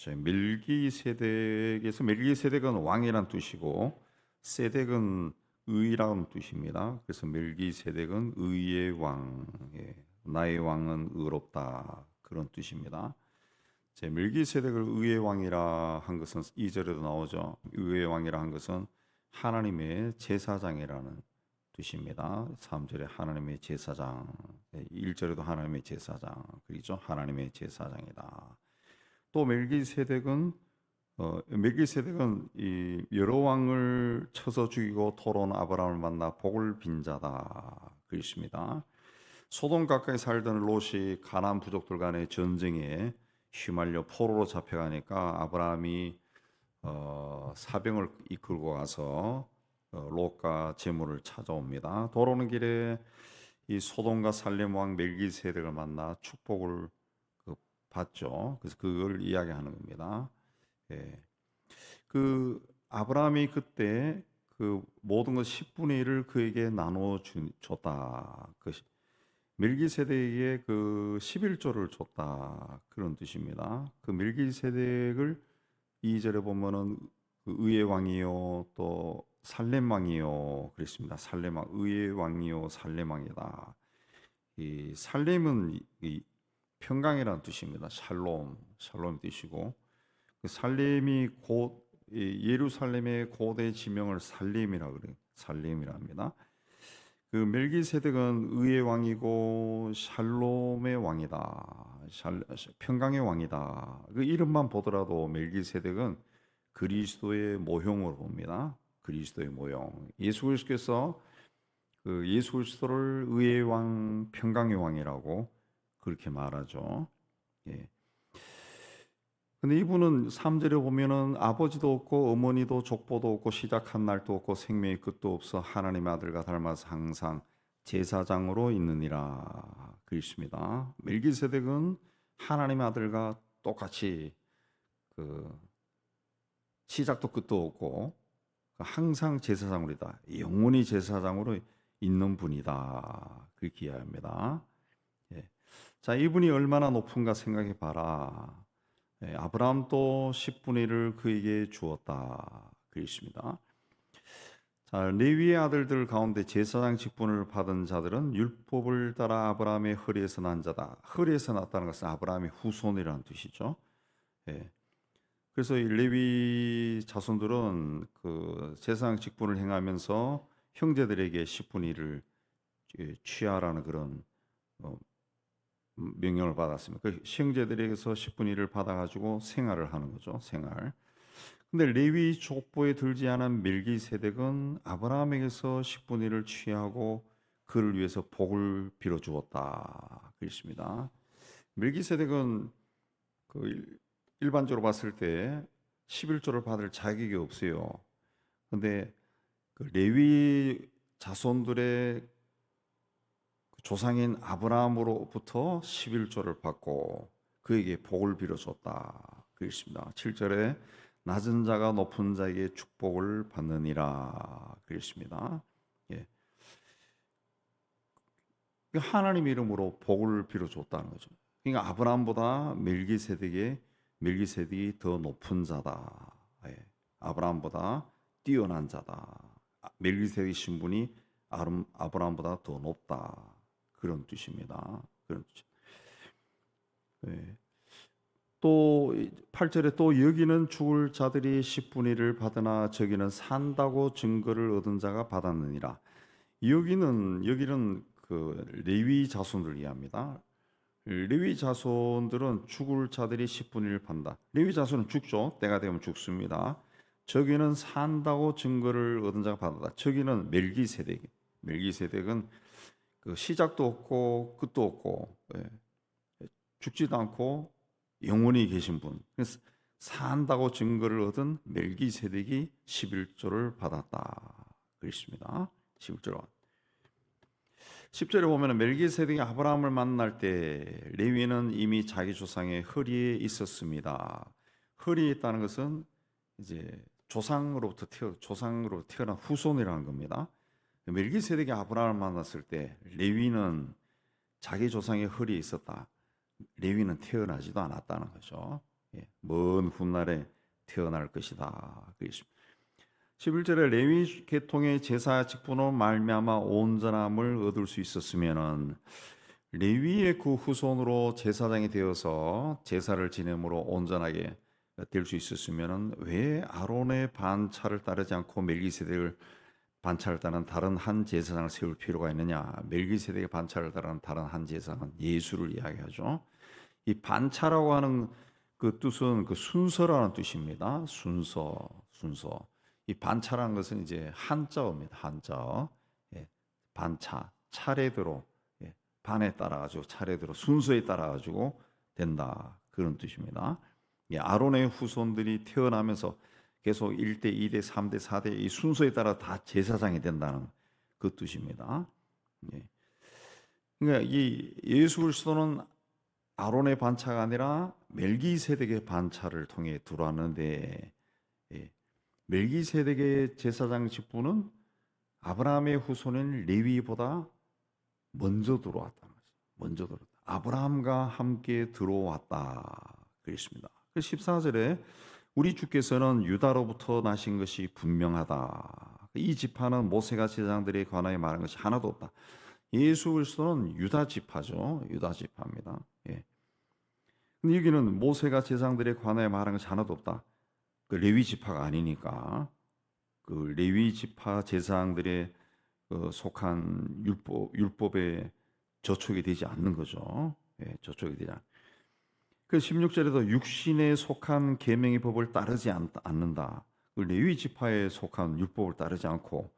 멜기세덱에서 멜기세덱은 왕이란 뜻이고 세덱은 의라는 뜻입니다. 그래서 멜기세덱은 의의 왕, 나의 왕은 의롭다 그런 뜻입니다. 멜기세덱을 의의 왕이라 한 것은 2절에도 나오죠. 의의 왕이라 한 것은 하나님의 제사장이라는 뜻입니다. 3절에 하나님의 제사장, 1절에도 하나님의 제사장, 그리죠. 하나님의 제사장이다. 또 멜기세덱은 이 여러 왕을 쳐서 죽이고 돌아온 아브라함을 만나 복을 빈 자다 그랬습니다. 소돔 가까이 살던 롯이 가나안 부족들 간의 전쟁에 휘말려 포로로 잡혀가니까 아브라함이 사병을 이끌고 가서 롯과 재물을 찾아옵니다. 돌아오는 길에 이 소돔과 살렘 왕 멜기세덱을 만나 축복을 받죠. 그래서 그걸 이야기하는 겁니다. 예. 그 아브라함이 그때 그 모든 것 10분의 1을 그에게 나눠 줬다. 그 멜기세덱에게 그 11조를 줬다. 그런 뜻입니다. 그 멜기세덱을 2절에 보면은 그 의의 왕이요 또 살렘 왕이요 그랬습니다. 살렘 왕, 의의 왕이요 살렘 왕이다. 이 살렘은 이 평강이라는 뜻입니다. 샬롬 뜻이고 그 살렘이 곧 예루살렘의 고대 지명을 살렘이라 그래요. 살렘이라 합니다. 그 멜기세덱은 의의 왕이고 샬롬의 왕이다. 평강의 왕이다. 그 이름만 보더라도 멜기세덱은 그리스도의 모형으로 봅니다. 그리스도의 모형. 예수 그리스도께서 그 예수 그리스도를 의의 왕, 평강의 왕이라고 그렇게 말하죠. 예. 근데 이분은 3절에 보면은 아버지도 없고 어머니도 족보도 없고 시작한 날도 없고 생명의 끝도 없어 하나님의 아들과 닮아서 항상 제사장으로 있느니라 그랬습니다. 멜기세덱은 하나님의 아들과 똑같이 그 시작도 끝도 없고 항상 제사장으로 있다. 영원히 제사장으로 있는 분이다. 그렇게 이야기합니다. 예. 자, 이분이 얼마나 높은가 생각해 봐라. 아브라함도 10분의 1을 그에게 주었다. 그랬습니다. 자, 레위의 아들들 가운데 제사장 직분을 받은 자들은 율법을 따라 아브라함의 허리에서 난 자다. 허리에서 났다는 것은 아브라함의 후손이라는 뜻이죠. 예. 그래서 이 레위 자손들은 그 제사장 직분을 행하면서 형제들에게 10분의 1을 취하라는 그런 명령을 받았습니다. 그 형제들에게서 10분의 1을 받아가지고 생활을 하는 거죠. 생활. 근데 레위 족보에 들지 않은 멜기세덱은 아브라함에게서 10분의 1을 취하고 그를 위해서 복을 빌어 주었다. 그랬습니다. 멜기세덱은 그 일반적으로 봤을 때 11조를 받을 자격이 없어요. 근데 그 레위 자손들의 조상인 아브라함으로부터 11조를 받고 그에게 복을 빌어줬다. 그랬습니다. 7절에 낮은 자가 높은 자에게 축복을 받느니라 그랬습니다. 예. 하나님 이름으로 복을 빌어줬다는 거죠. 그러니까 아브라함보다 멜기세덱이 더 높은 자다. 예. 아브라함보다 뛰어난 자다. 멜기세덱의 신분이 아브라함보다 더 높다. 그런 뜻입니다. 그런 뜻. 네. 또 8절에 또 여기는 죽을 자들이 10분의 1을 받으나 저기는 산다고 증거를 얻은 자가 받았느니라. 여기는 그 레위 자손들 이야기합니다. 레위 자손들은 죽을 자들이 10분의 1을 판다. 레위 자손은 죽죠. 때가 되면 죽습니다. 저기는 산다고 증거를 얻은 자가 받았다. 저기는 멜기세덱은 그 시작도 없고 끝도 없고 죽지도 않고 영원히 계신 분. 그래서 산다고 증거를 얻은 멜기세덱이 11조를 받았다. 그렇습니다. 11조로. 10절에 보면 멜기세덱이 아브라함을 만날 때 레위는 이미 자기 조상의 허리에 있었습니다. 허리에 있다는 것은 이제 조상으로부터 태어난 후손이라는 겁니다. 멜기세덱이 아브라함을 만났을 때 레위는 자기 조상의 허리에 있었다. 레위는 태어나지도 않았다는 거죠. 먼 훗날에 태어날 것이다. 그랬습니다. 11절에 레위 계통의 제사 직분으로 말미암아 온전함을 얻을 수 있었으면은 레위의 그 후손으로 제사장이 되어서 제사를 지냄으로 온전하게 될 수 있었으면은 왜 아론의 반차를 따르지 않고 멜기세덱을 반차를 따르는 다른 한 제사장을 세울 필요가 있느냐? 멜기세덱의 반차를 따르는 다른 한 제사장은 예수를 이야기하죠. 이 반차라고 하는 그 뜻은 그 순서라는 뜻입니다. 순서. 이 반차라는 것은 이제 한자어입니다. 한자어. 반차, 차례대로, 반에 따라 가지고 차례대로 순서에 따라 가지고 된다. 그런 뜻입니다. 아론의 후손들이 태어나면서 계속 1대, 2대, 3대, 4대 이 순서에 따라 다 제사장이 된다는 그 뜻입니다. 그러니까 이 예수 그리스도는 아론의 반차가 아니라 멜기세덱의 반차를 통해 들어왔는데, 멜기세덱의 제사장 직분은 아브라함의 후손인 레위보다 먼저 들어왔다는 거죠. 먼저 들어왔다. 아브라함과 함께 들어왔다. 그랬습니다. 14절에 우리 주께서는 유다로부터 나신 것이 분명하다. 이 지파는 모세가 제사장들에 관하여 말한 것이 하나도 없다. 예수 그리스도는 유다 지파죠. 유다 지파입니다. 근데 여기는 모세가 제사장들에 관하여 말한 것이 하나도 없다. 그 레위 지파가 아니니까 그 레위 지파 제사장들의 속한 율법에 저촉이 되지 않는 거죠. 저촉이 되지 않. 그 16절에도 육신에 속한 계명의 법을 따르지 않는다. 그 레위 지파에 속한 율법을 따르지 않고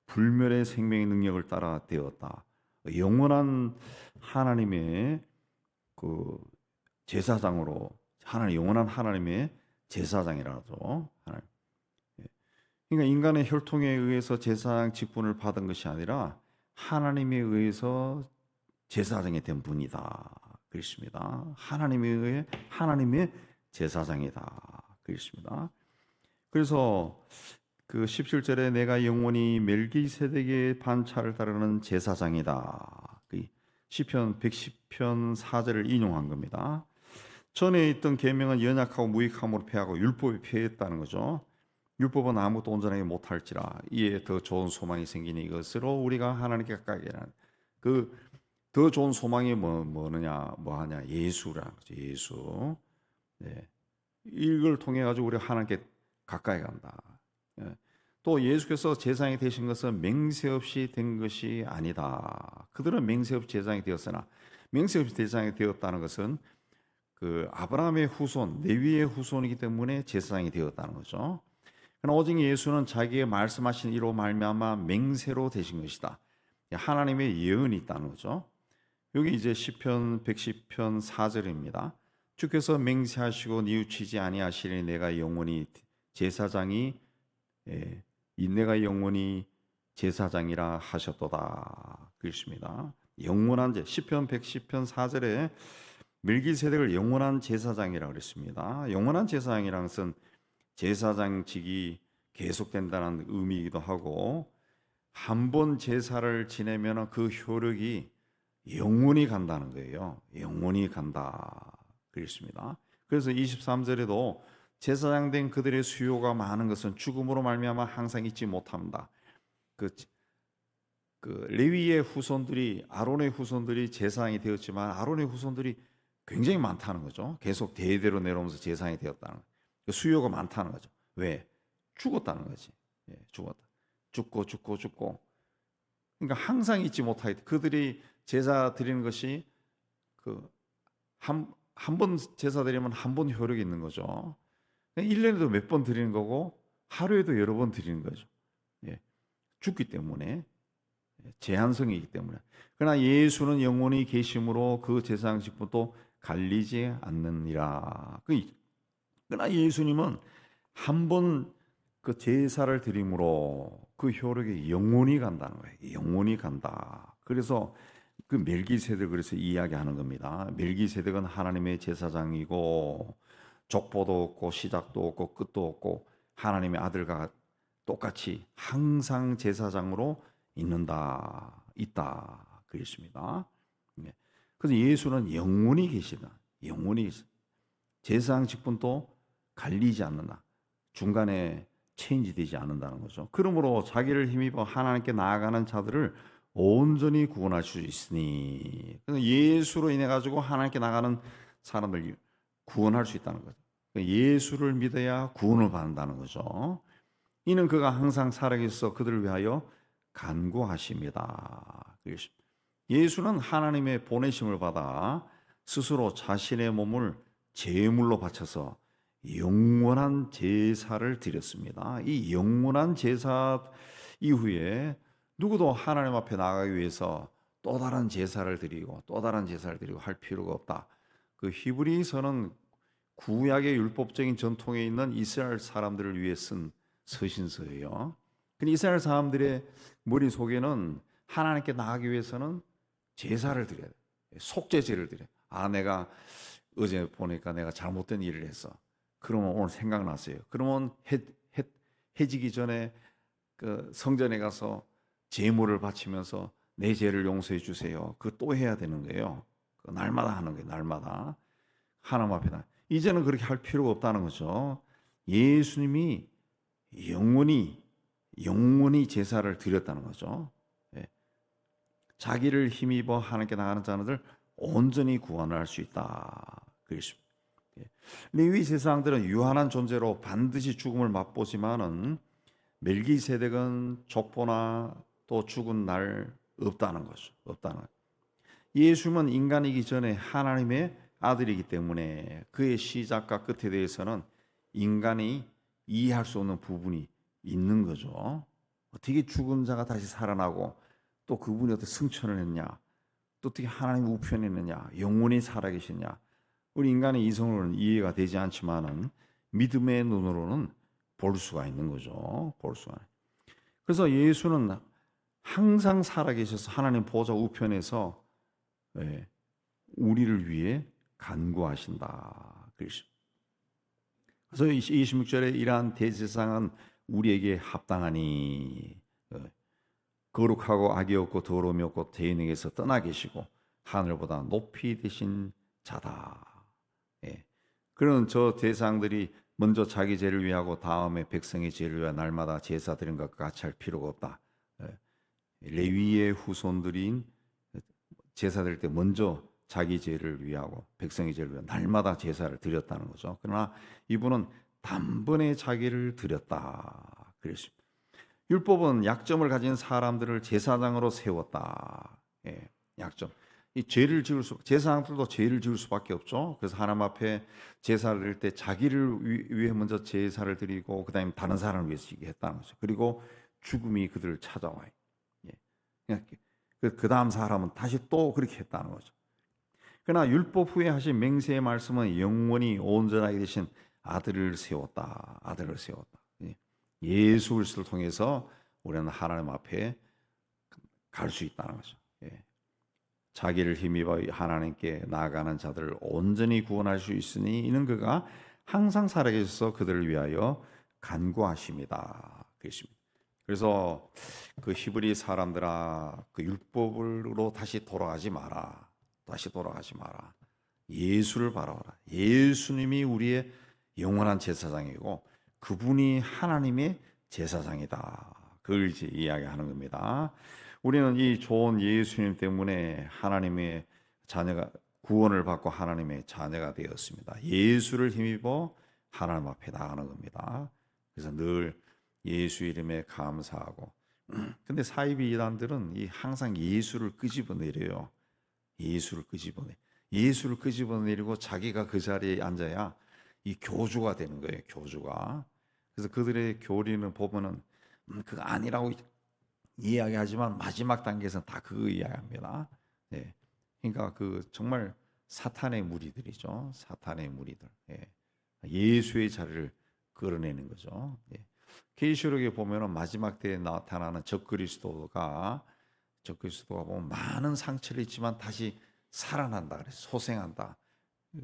불멸의 생명의 능력을 따라 되었다. 영원한 하나님의 그 제사장으로 영원한 하나님의 제사장이라죠. 하나님. 그러니까 인간의 혈통에 의해서 제사장 직분을 받은 것이 아니라 하나님에 의해서 제사장이 된 분이다. 그렇습니다. 하나님에 의해 하나님의 제사장이다. 그렇습니다. 그래서 그 17절에 내가 영원히 멜기세덱의 반차를 따르는 제사장이다. 시편 110편 4절을 인용한 겁니다. 전에 있던 계명은 연약하고 무익함으로 패하고 율법이 패했다는 거죠. 율법은 아무것도 온전하게 못할지라 이에 더 좋은 소망이 생기니 이것으로 우리가 하나님께 가까이 하는 그 더 좋은 소망이 뭐하냐 예수라. 예수. 이걸 통해 가지고 우리가 하나님께 가까이 간다. 또 예수께서 제사장이 되신 것은 맹세 없이 된 것이 아니다. 그들은 맹세 없이 제사장이 되었으나 맹세 없이 제사장이 되었다는 것은 그 아브라함의 후손, 레위의 후손이기 때문에 제사장이 되었다는 거죠. 그러나 오직 예수는 자기의 말씀하신 이로 말미암아 맹세로 되신 것이다. 하나님의 예언이 있다는 거죠. 여기 이제 시편 110편 4절입니다. 주께서 맹세하시고 뉘우치지 아니하시니 내가 영원히 제사장이라 하셨도다. 그렇습니다. 영원한 시편 110편 4절에 멜기세덱을 영원한 제사장이라고 그랬습니다. 영원한 제사장이라는 것은 제사장직이 계속된다는 의미이기도 하고 한 번 제사를 지내면 그 효력이 영원히 간다는 거예요. 영원히 간다. 그랬습니다. 그래서 23절에도 제사장 된 그들의 수요가 많은 것은 죽음으로 말미암아 항상 잊지 못합니다. 그 레위의 후손들이 아론의 후손들이 제사장이 되었지만 아론의 후손들이 굉장히 많다는 거죠. 계속 대대로 내려오면서 제사장이 되었다는 거예요. 수요가 많다는 거죠. 왜? 죽었다는 거지. 죽었다. 죽고. 그러니까 항상 잊지 못하게 그들이 제사 드리는 것이 한 번 제사 드리면 한 번 효력이 있는 거죠. 1년에도 몇 번 드리는 거고 하루에도 여러 번 드리는 거죠. 죽기 때문에 제한성이기 때문에. 그러나 예수는 영원히 계심으로 그 제사장 직분도 갈리지 않느니라. 그러나 예수님은 한 번 그 제사를 드림으로 그 효력이 영원히 간다는 거예요. 영원히 간다. 그래서 그 멜기세덱을 그래서 이야기하는 겁니다. 멜기세덱은 하나님의 제사장이고 족보도 없고 시작도 없고 끝도 없고 하나님의 아들과 똑같이 항상 제사장으로 있다. 그랬습니다. 그래서 예수는 영원히 계시다. 영원히 제사장 직분도 갈리지 않는다. 중간에 체인지되지 않는다는 거죠. 그러므로 자기를 힘입어 하나님께 나아가는 자들을 온전히 구원할 수 있으니, 예수로 인해 가지고 하나님께 나가는 사람들 구원할 수 있다는 거죠. 예수를 믿어야 구원을 받는다는 거죠. 이는 그가 항상 살아계셔서 그들을 위하여 간구하십니다. 예수는 하나님의 보내심을 받아 스스로 자신의 몸을 제물로 바쳐서 영원한 제사를 드렸습니다. 이 영원한 제사 이후에 누구도 하나님 앞에 나가기 위해서 또 다른 제사를 드리고 또 다른 제사를 드리고 할 필요가 없다. 그 히브리서는 구약의 율법적인 전통에 있는 이스라엘 사람들을 위해 쓴 서신서예요. 근데 이스라엘 사람들의 머릿속에는 하나님께 나가기 위해서는 제사를 드려야 돼. 속죄제를 드려. 내가 어제 보니까 내가 잘못된 일을 했어. 그러면 오늘 생각났어요. 그러면 해지기 전에 그 성전에 가서 제물을 바치면서 내 죄를 용서해 주세요. 그거 또 해야 되는 거예요. 날마다 하는 거예요. 날마다 하나님 앞에 이제는 그렇게 할 필요가 없다는 거죠. 예수님이 영원히 제사를 드렸다는 거죠. 자기를 힘입어 하나님께 나가는 자들 온전히 구원을 할 수 있다. 그렇습니다. 레위 제사장들은 유한한 존재로 반드시 죽음을 맛보지만은 멜기세덱은 족보나 또 죽은 날 없다는 거죠. 없다는 거죠. 예수님은 인간이기 전에 하나님의 아들이기 때문에 그의 시작과 끝에 대해서는 인간이 이해할 수 없는 부분이 있는 거죠. 어떻게 죽은 자가 다시 살아나고 또 그분이 어떻게 승천을 했냐, 또 어떻게 하나님 우편에 있느냐, 영원히 살아계시냐, 우리 인간의 이성으로는 이해가 되지 않지만은 믿음의 눈으로는 볼 수가 있는 거죠. 볼 수가. 그래서 예수는 항상 살아계셔서 하나님 보좌 우편에서 우리를 위해 간구하신다. 그래서 26절에 이러한 대제사장은 우리에게 합당하니 거룩하고 악이 없고 더러움이 없고 대인에게서 떠나 계시고 하늘보다 높이 되신 자다. 그런 저 대상들이 먼저 자기 죄를 위하고 다음에 백성의 죄를 위하여 날마다 제사 드린 것과 같이 할 필요가 없다. 레위의 후손들인 제사 드릴 때 먼저 자기 죄를 위하고 백성의 죄를 위하여 날마다 제사를 드렸다는 거죠. 그러나 이분은 단번에 자기를 드렸다. 그랬습니다. 율법은 약점을 가진 사람들을 제사장으로 세웠다. 약점. 이 죄를 지을 제사장들도 죄를 지을 수밖에 없죠. 그래서 하나님 앞에 제사를 드릴 때 자기를 위해 먼저 제사를 드리고 그다음에 다른 사람을 위해서 지게 했다는 거죠. 그리고 죽음이 그들을 찾아와요. 그 다음 사람은 다시 또 그렇게 했다는 거죠. 그러나 율법 후에 하신 맹세의 말씀은 영원히 온전하게 되신 아들을 세웠다. 아들을 세웠다. 예수 그리스도를 통해서 우리는 하나님 앞에 갈 수 있다는 거죠. 자기를 힘입어 하나님께 나아가는 자들을 온전히 구원할 수 있으니 이는 그가 항상 살아계셔서 그들을 위하여 간구하십니다. 그렇습니다. 그래서 그 히브리 사람들아, 그 율법으로 다시 돌아가지 마라. 다시 돌아가지 마라. 예수를 바라봐라. 예수님이 우리의 영원한 제사장이고 그분이 하나님의 제사장이다. 그걸 이제 이야기하는 겁니다. 우리는 이 좋은 예수님 때문에 하나님의 자녀가 구원을 받고 하나님의 자녀가 되었습니다. 예수를 힘입어 하나님 앞에 나가는 겁니다. 그래서 늘 예수 이름에 감사하고. 근데 사이비 이단들은 항상 예수를 끄집어내려요. 예수를 끄집어내리고 자기가 그 자리에 앉아야 이 교주가 되는 거예요. 교주가. 그래서 그들의 교리는 보면은 그거 아니라고 이야기하지만 마지막 단계에서는 다 그거 이야기합니다. 그러니까 그 정말 사탄의 무리들이죠. 사탄의 무리들. 예수의 자리를 끌어내는 거죠. 계시록에 보면은 마지막 때에 나타나는 적그리스도가 보면 많은 상처를 입지만 다시 살아난다. 그래서 소생한다.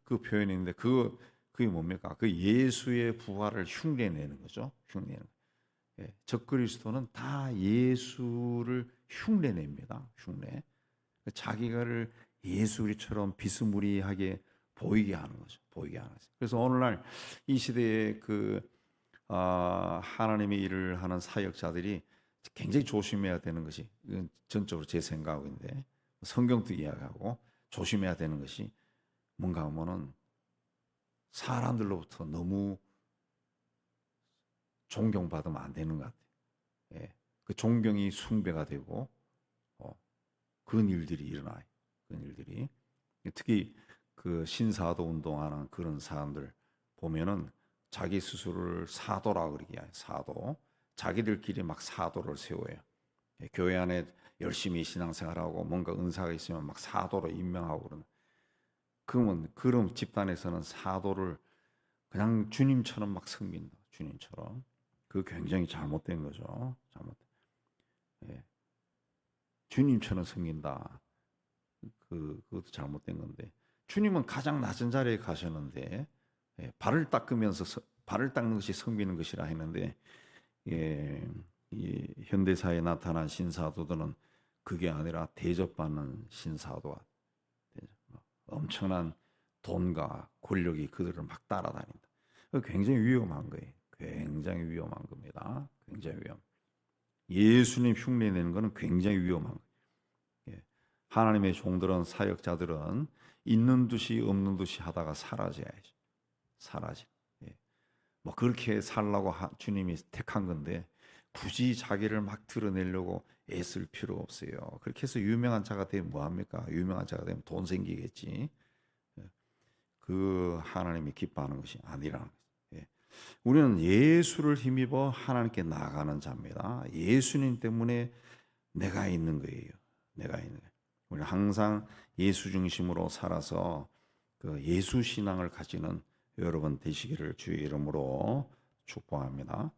그 표현이 있는데 그게 뭡니까? 그 예수의 부활을 흉내내는 거죠. 흉내내는. 적그리스도는 다 예수를 흉내냅니다. 흉내. 자기가를 예수처럼 비스무리하게 보이게 하는 거죠. 보이게 하는 거죠. 그래서 오늘날 이 시대에 하나님의 일을 하는 사역자들이 굉장히 조심해야 되는 것이, 이건 전적으로 제 생각인데 성경도 이야기하고 조심해야 되는 것이 뭔가 하면은 사람들로부터 너무 존경받으면 안 되는 것 같아요. 예. 그 존경이 숭배가 되고 그런 일들이 일어나요. 그런 일들이 특히 그 신사도 운동하는 그런 사람들 보면은 자기 스스로를 사도라 그러기야. 사도. 자기들끼리 막 사도를 세워요. 예, 교회 안에 열심히 신앙생활하고 뭔가 은사가 있으면 막 사도로 임명하고 그러는. 그럼 집단에서는 사도를 그냥 주님처럼 막 섬긴다. 주님처럼. 그 굉장히 잘못된 거죠. 예. 주님처럼 섬긴다. 그것도 잘못된 건데. 주님은 가장 낮은 자리에 가셨는데, 예, 발을 닦는 것이 섬기는 것이라 했는데, 예, 이 현대사에 나타난 신사도들은 그게 아니라 대접받는 신사도가 엄청난 돈과 권력이 그들을 막 따라다닌다. 굉장히 위험한 거예요. 굉장히 위험한 겁니다. 굉장히 위험. 예수님 흉내내는 것은 굉장히 위험한 거예요. 예. 하나님의 종들은, 사역자들은 있는 듯이 없는 듯이 하다가 사라져야지. 사라지. 예. 뭐 그렇게 살라고 주님이 택한 건데 굳이 자기를 막 드러내려고 애쓸 필요 없어요. 그렇게 해서 유명한 자가 되면 뭐합니까? 유명한 자가 되면 돈 생기겠지. 예. 그 하나님이 기뻐하는 것이 아니라는 거죠. 예. 우리는 예수를 힘입어 하나님께 나아가는 자입니다. 예수님 때문에 내가 있는 거예요. 내가 있는 거예요. 우리는 항상 예수 중심으로 살아서 그 예수 신앙을 가지는 여러분 되시기를 주의 이름으로 축복합니다.